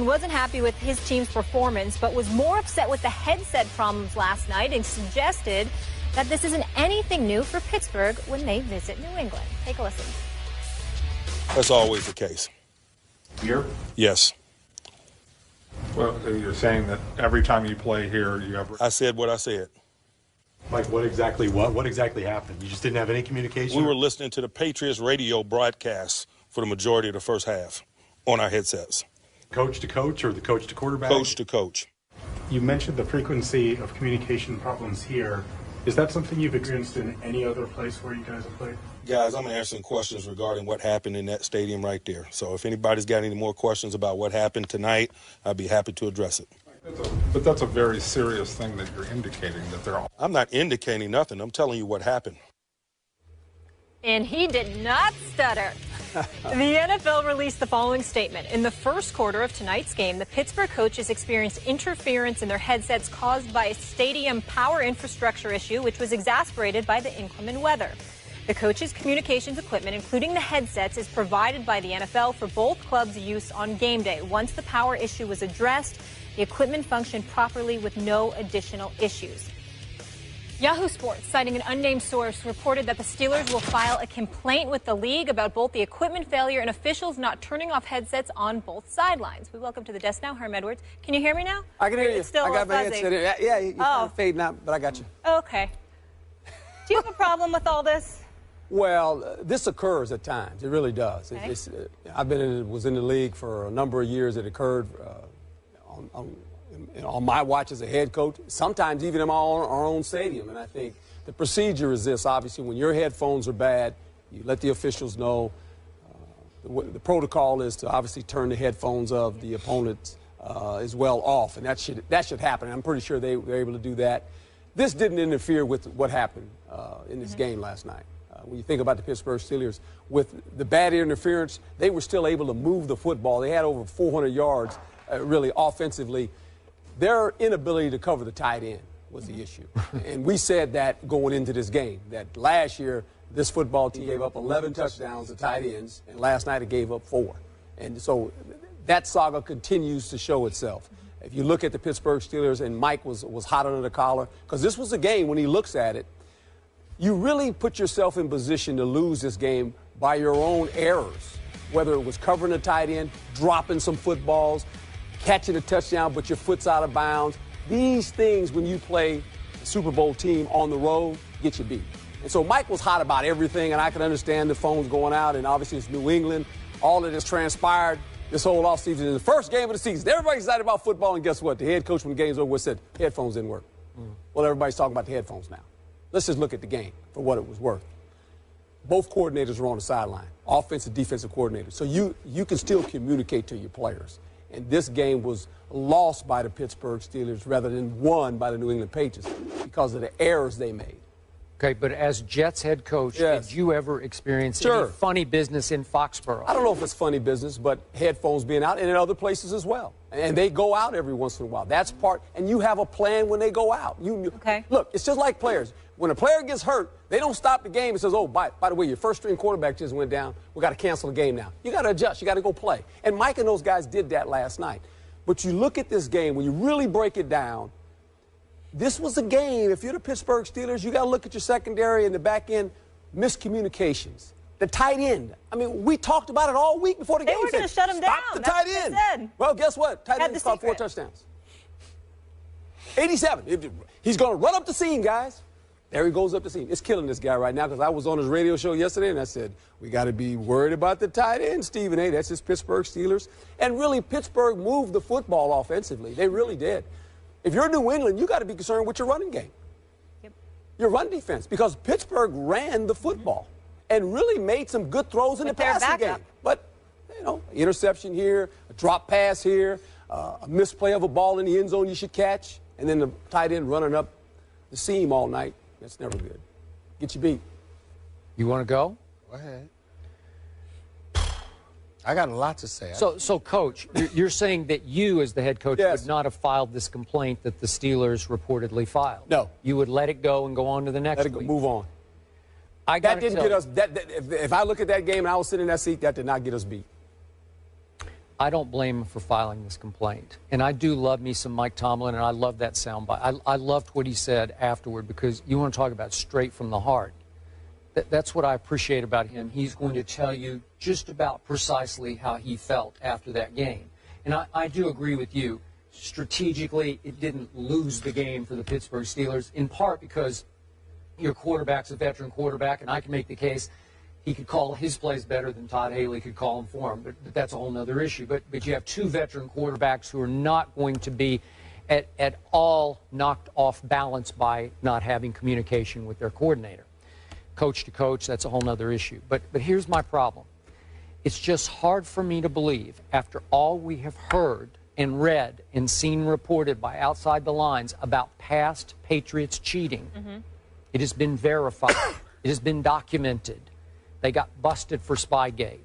Wasn't happy with his team's performance, but was more upset with the headset problems last night and suggested that this isn't anything new for Pittsburgh when they visit New England. Take a listen. That's always the case. Here? Yes. Well, you're saying that every time you play here, you have... I said what I said. Mike, what exactly happened? You just didn't have any communication? We were listening to the Patriots radio broadcast for the majority of the first half on our headsets. Coach to coach or the coach to quarterback? Coach to coach. You mentioned the frequency of communication problems here. Is that something you've experienced in any other place where you guys have played? Guys, I'm answering questions regarding what happened in that stadium right there. So if anybody's got any more questions about what happened tonight, I'd be happy to address it. But that's a very serious thing that you're indicating that they're all... I'm not indicating nothing. I'm telling you what happened. And he did not stutter. The NFL released the following statement. In the first quarter of tonight's game, the Pittsburgh coaches experienced interference in their headsets caused by a stadium power infrastructure issue, which was exacerbated by the inclement weather. The coaches' communications equipment, including the headsets, is provided by the NFL for both clubs' use on game day. Once the power issue was addressed, the equipment functioned properly with no additional issues. Yahoo Sports, citing an unnamed source, reported that the Steelers will file a complaint with the league about both the equipment failure and officials not turning off headsets on both sidelines. We welcome to the desk now Herm Edwards. Can you hear me now? I can hear you. Still I got my fuzzy. headset in. Yeah, you're kind of fading out, but I got you. Okay. Do you have a problem with all this? Well, this occurs at times. It really does. Okay. Was in the league for a number of years. It occurred on my watch as a head coach, sometimes even in our own stadium. And I think the procedure is this. Obviously, when your headphones are bad, you let the officials know. The protocol is to obviously turn the headphones of the opponent as well off, and that should happen. I'm pretty sure they were able to do that. This didn't interfere with what happened in this game last night. When you think about the Pittsburgh Steelers, with the bad interference, they were still able to move the football. They had over 400 yards, really, offensively. Their inability to cover the tight end was the issue. And we said that going into this game, that last year this football team gave up 11 touchdowns to tight ends, and last night it gave up 4. And so that saga continues to show itself. If you look at the Pittsburgh Steelers, and Mike was hot under the collar, because this was a game when he looks at it, you really put yourself in position to lose this game by your own errors, whether it was covering the tight end, dropping some footballs, catching a touchdown, but your foot's out of bounds. These things, when you play a Super Bowl team on the road, get you beat. And so Mike was hot about everything, and I can understand the phones going out, and obviously it's New England. All that has transpired this whole offseason is the first game of the season. Everybody's excited about football, and guess what? The head coach, when the game's over, said headphones didn't work. Well, everybody's talking about the headphones now. Let's just look at the game for what it was worth. Both coordinators were on the sideline, offensive, defensive coordinators. So you can still communicate to your players. And this game was lost by the Pittsburgh Steelers rather than won by the New England Patriots because of the errors they made. Okay, but as Jets head coach, Yes. did you ever experience Sure. any funny business in Foxborough? I don't know if it's funny business, but headphones being out and in other places as well. And they go out every once in a while. That's part, and you have a plan when they go out. Okay. Look, it's just like players. When a player gets hurt, they don't stop the game and says, oh, by the way, your first-string quarterback just went down. We got to cancel the game now. You got to adjust. You got to go play. And Mike and those guys did that last night. But you look at this game, when you really break it down, this was a game. If you're the Pittsburgh Steelers, you got to look at your secondary and the back end miscommunications. The tight end. I mean, we talked about it all week before the game. They were going to shut him down. Stop the That's tight what end. they said. Well, guess what? Tight end caught 4 touchdowns. 87. He's going to run up the seam, guys. There he goes up the seam. It's killing this guy right now because I was on his radio show yesterday and I said, we got to be worried about the tight end, Stephen A. That's his Pittsburgh Steelers. And really, Pittsburgh moved the football offensively. They really did. If you're New England, you got to be concerned with your running game. Yep. Your run defense, because Pittsburgh ran the football and really made some good throws in the passing game. But, interception here, a drop pass here, a misplay of a ball in the end zone you should catch, and then the tight end running up the seam all night. That's never good. Get you beat. You want to go? Go ahead. I got a lot to say. So Coach, you're saying that you, as the head coach, Yes. would not have filed this complaint that the Steelers reportedly filed? No. You would let it go and go on to the next Let it go, week? move on. That didn't get us. If I look at that game and I was sitting in that seat, that did not get us beat. I don't blame him for filing this complaint. And I do love me some Mike Tomlin, and I love that soundbite. I loved what he said afterward, because you want to talk about straight from the heart. That's what I appreciate about him. He's going to tell you just about precisely how he felt after that game. And I do agree with you. Strategically, it didn't lose the game for the Pittsburgh Steelers, in part because your quarterback's a veteran quarterback, and I can make the case he could call his plays better than Todd Haley could call them for him. But that's a whole other issue. But you have two veteran quarterbacks who are not going to be at all knocked off balance by not having communication with their coordinator. Coach to coach, that's a whole other issue. But here's my problem. It's just hard for me to believe, after all we have heard and read and seen reported by outside the lines about past Patriots cheating. It has been verified. It has been documented. They got busted for Spygate.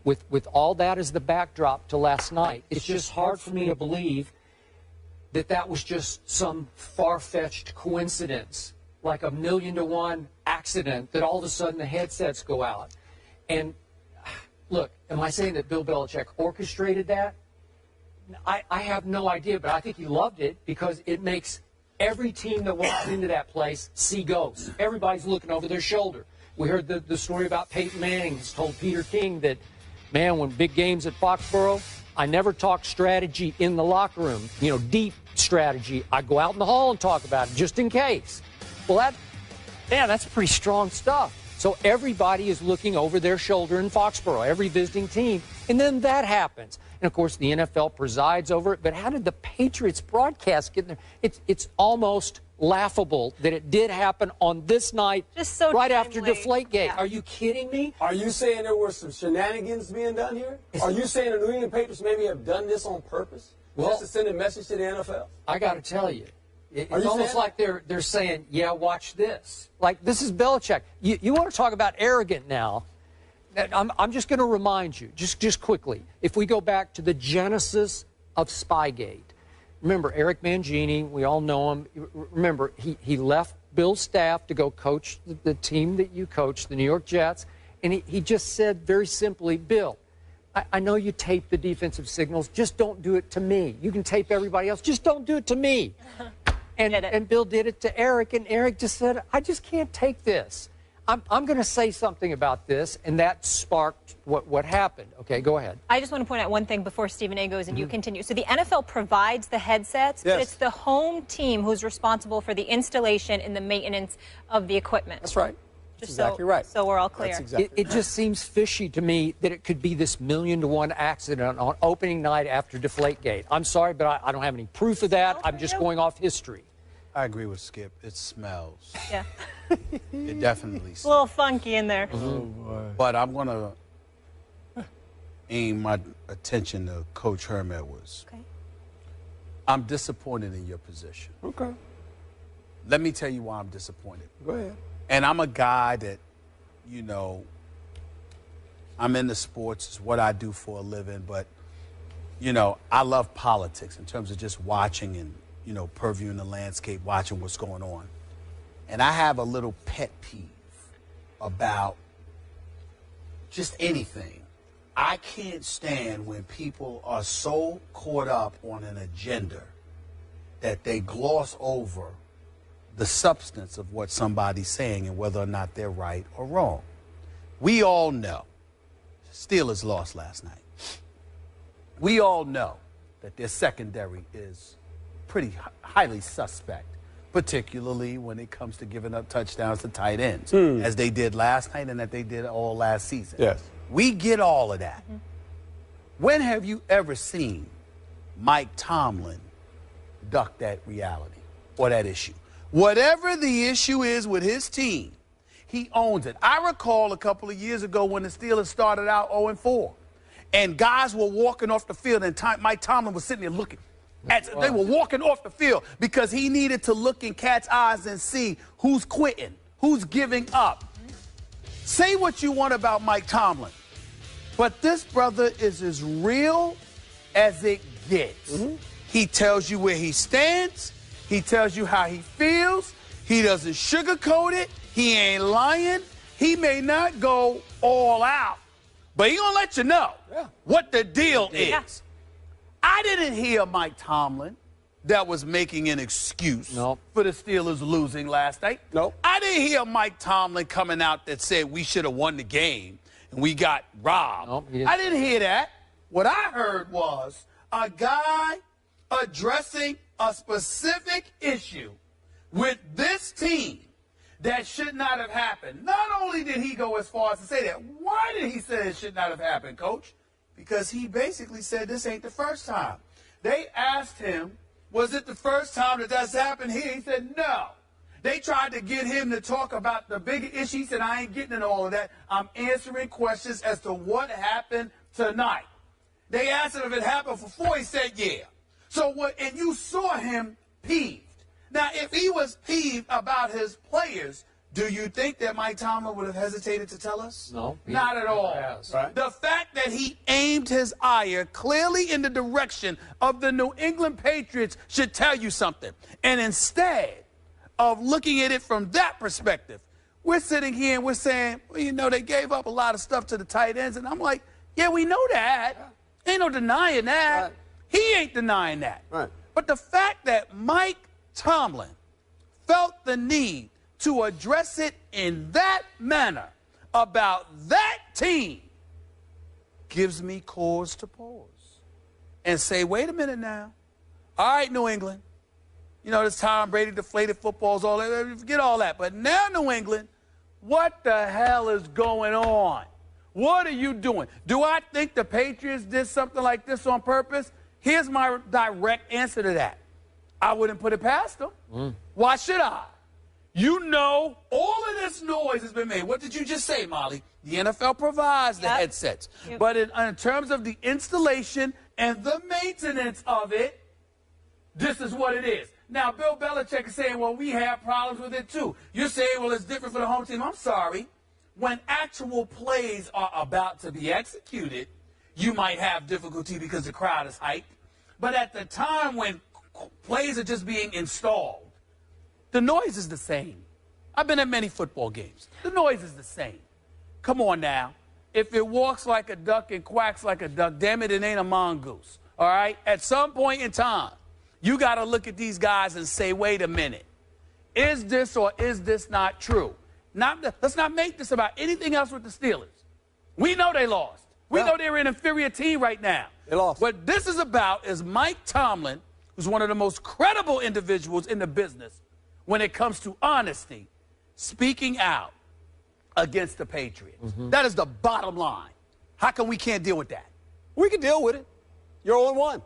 With all that as the backdrop to last night, it's just hard for me to believe that that was just some far-fetched coincidence, like a 1,000,000-to-1 accident, that all of a sudden the headsets go out. And look, am I saying that Bill Belichick orchestrated that? I have no idea, but I think he loved it, because it makes every team that walks into that place see ghosts. Everybody's looking over their shoulder. We heard the story about Peyton Manning. He's told Peter King that, man, when big games at Foxborough, I never talk strategy in the locker room, you know, deep strategy. I go out in the hall and talk about it just in case. Well, that's pretty strong stuff. So everybody is looking over their shoulder in Foxborough, every visiting team, and then that happens. And, of course, the NFL presides over it, but how did the Patriots broadcast get in there? It's almost laughable that it did happen on this night, just so right timely. after Deflategate. Yeah. Are you kidding me? Are you saying there were some shenanigans being done here? Are you saying the New England Patriots maybe have done this on purpose? Well, just to send a message to the NFL? I got to tell you, it's you almost saying like they're saying, yeah, watch this. Like, this is Belichick. You want to talk about arrogant now? I'm just going to remind you, just quickly, if we go back to the genesis of Spygate. Remember, Eric Mangini, we all know him. Remember, he left Bill's staff to go coach the team that you coached, the New York Jets, and he just said very simply, Bill, I know you tape the defensive signals, just don't do it to me. You can tape everybody else, just don't do it to me. And Bill did it to Eric, and Eric just said, I just can't take this. I'm going to say something about this, and that sparked what happened. Okay, go ahead. I just want to point out one thing before Stephen A. goes and you continue. So the NFL provides the headsets, but it's the home team who's responsible for the installation and the maintenance of the equipment. That's right. Just exactly right. So we're all clear. That's exactly It just seems fishy to me that it could be this 1,000,000-to-1 accident on opening night after Deflategate. I'm sorry, but I don't have any proof of that. I'm just going off history. I agree with Skip. It smells. Yeah. It definitely It's a smells. little funky in there. But I'm going to aim my attention to Coach Herm Edwards. Okay. I'm disappointed in your position. Okay. Let me tell you why I'm disappointed. Go ahead. And I'm a guy that, you know, I'm into sports. It's what I do for a living. But, you know, I love politics in terms of just watching and, you know, purviewing the landscape, watching what's going on. And I have a little pet peeve about just anything. I can't stand when people are so caught up on an agenda that they gloss over the substance of what somebody's saying and whether or not they're right or wrong. We all know Steelers lost last night. We all know that their secondary is pretty highly suspect, particularly when it comes to giving up touchdowns to tight ends, as they did last night and that they did all last season. Yes. We get all of that. When have you ever seen Mike Tomlin duck that reality or that issue? Whatever the issue is with his team, he owns it. I recall a couple of years ago when the Steelers started out 0-4, and guys were walking off the field, and Mike Tomlin was sitting there looking. They were walking off the field because he needed to look in Cat's eyes and see who's quitting, who's giving up. Say what you want about Mike Tomlin, but this brother is as real as it gets. He tells you where he stands. He tells you how he feels. He doesn't sugarcoat it. He ain't lying. He may not go all out, But he gonna let you know what the deal is. Yeah. I didn't hear Mike Tomlin that was making an excuse for the Steelers losing last night. I didn't hear Mike Tomlin coming out that said we should have won the game and we got robbed. I didn't hear that. What I heard was a guy addressing a specific issue with this team that should not have happened. Not only did he go as far as to say that, why did he say it should not have happened, Coach? Because he basically said this ain't the first time. They asked him, was it the first time that that's happened here? He said, no. They tried to get him to talk about the bigger issue. He said, I ain't getting into all of that. I'm answering questions as to what happened tonight. They asked him if it happened before. He said, yeah. So what? And you saw him peeved. Now, if he was peeved about his players, do you think that Mike Tomlin would have hesitated to tell us? No. Not at all. Right. The fact that he aimed his ire clearly in the direction of the New England Patriots should tell you something. And instead of looking at it from that perspective, we're sitting here and we're saying, well, you know, they gave up a lot of stuff to the tight ends. And I'm like, yeah, we know that. Ain't no denying that. Right. He ain't denying that. Right. But the fact that Mike Tomlin felt the need to address it in that manner about that team gives me cause to pause and say, wait a minute now. All right, New England. You know, this Tom Brady deflated footballs, all that. Forget all that. But now, New England, what the hell is going on? What are you doing? Do I think the Patriots did something like this on purpose? Here's my direct answer to that. I wouldn't put it past them. Why should I? You know, all of this noise has been made. What did you just say, Molly? The NFL provides the headsets. But in terms of the installation and the maintenance of it, this is what it is. Now, Bill Belichick is saying, well, we have problems with it too. You're saying, well, it's different for the home team. I'm sorry. When actual plays are about to be executed, you might have difficulty because the crowd is hyped. But at the time when plays are just being installed, the noise is the same. I've been at many football games. The noise is the same. Come on now. If it walks like a duck and quacks like a duck, damn it, it ain't a mongoose. All right? At some point in time, you got to look at these guys and say, wait a minute. Is this or is this not true? Let's not make this about anything else with the Steelers. We know they lost. We know they're an inferior team right now. They lost. What this is about is Mike Tomlin, who's one of the most credible individuals in the business when it comes to honesty, speaking out against the Patriots. That is the bottom line. How come we can't deal with that? We can deal with it. You're 0-1.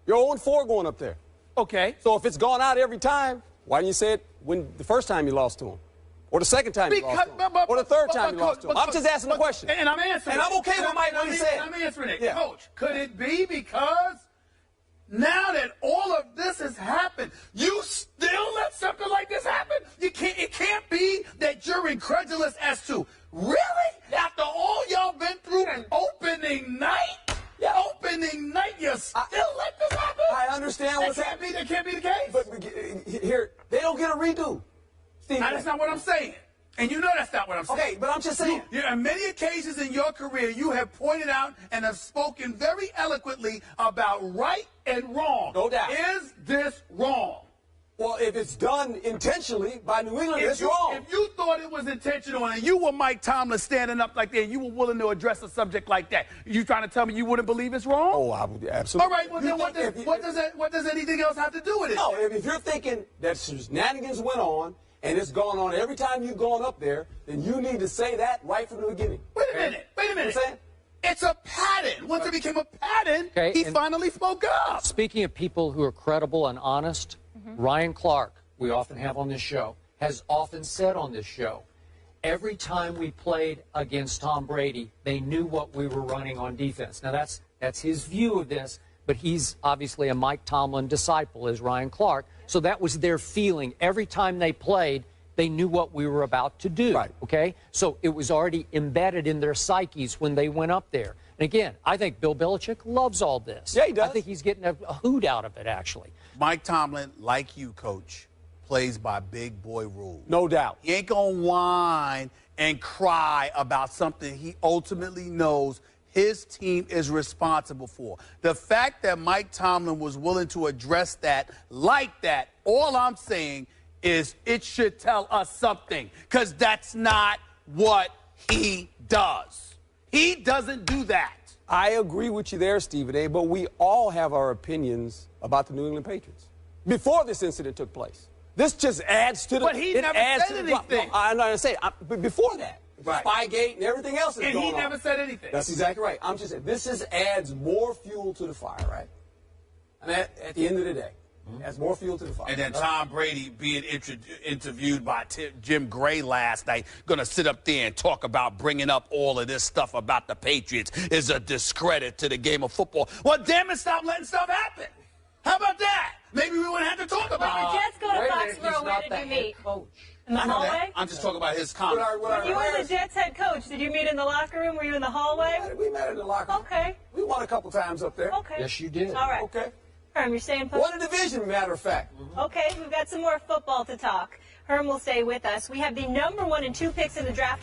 You're 0-4 going up there. Okay. So if it's gone out every time, why didn't you say it when the first time you lost to him? Or the second time you lost to him? Or the third time you lost to him? I'm just asking the question. And I'm answering it. And I'm okay with Mike what he said. I'm answering it. Yeah. Coach, could it be because now that all of this has happened, you still let something like this happen? It can't be that you're incredulous as to, really? After all y'all been through opening night? Opening night, you still let this happen? I understand what's happening. That can't be the case. But here, they don't get a redo. Steve, that's not what I'm saying. And you know that's not what I'm saying. Okay, but I'm just saying. On many occasions in your career, you have pointed out and have spoken very eloquently about right and wrong. No doubt. Is this wrong? Well, if it's done intentionally by New England, it's wrong. If you thought it was intentional and you were Mike Tomlin standing up like that and you were willing to address a subject like that, you trying to tell me you wouldn't believe it's wrong? Oh, I would absolutely. All right, well, then what does anything else have to do with it? No, if you're thinking that shenanigans went on and it's gone on every time you've gone up there, then you need to say that right from the beginning. Wait a minute. You know what I'm saying? It's a pattern. Once it became a pattern, he finally spoke up. Speaking of people who are credible and honest, Ryan Clark, we often have on this show, has often said on this show, every time we played against Tom Brady, they knew what we were running on defense. Now, that's his view of this, but he's obviously a Mike Tomlin disciple, is Ryan Clark. So that was their feeling. Every time they played, they knew what we were about to do. Right. Okay? So it was already embedded in their psyches when they went up there. And again, I think Bill Belichick loves all this. Yeah, he does. I think he's getting a hoot out of it, actually. Mike Tomlin, like you, Coach, plays by big boy rules. No doubt. He ain't going to whine and cry about something he ultimately knows his team is responsible for. The fact that Mike Tomlin was willing to address that like that, all I'm saying is it should tell us something, because that's not what he does. He doesn't do that. I agree with you there, Stephen A., but we all have our opinions about the New England Patriots before this incident took place. This just adds to the... But he never said anything. No, I'm not going to say. But before that, Right. Spygate and everything else is going on. And he never said anything. That's exactly right. I'm just saying, this just adds more fuel to the fire, right? I mean, at the end of the day, adds more fuel to the fire. And then Tom Brady being interviewed by Jim Gray last night, going to sit up there and talk about bringing up all of this stuff about the Patriots is a discredit to the game of football. Well, damn it, stop letting stuff happen. How about that? Maybe we wouldn't have to talk about The it. Jets go to Foxborough. Where did you meet? In the hallway? I'm just talking about his comments. When you were the Jets head coach, did you meet in the locker room? Were you in the hallway? We met in the locker room. Okay. We won a couple times up there. Okay. Yes, you did. All right. Okay. Herm, you're staying put? Won a division, matter of fact. Okay, we've got some more football to talk. Herm will stay with us. We have the #1 and 2 picks in the draft.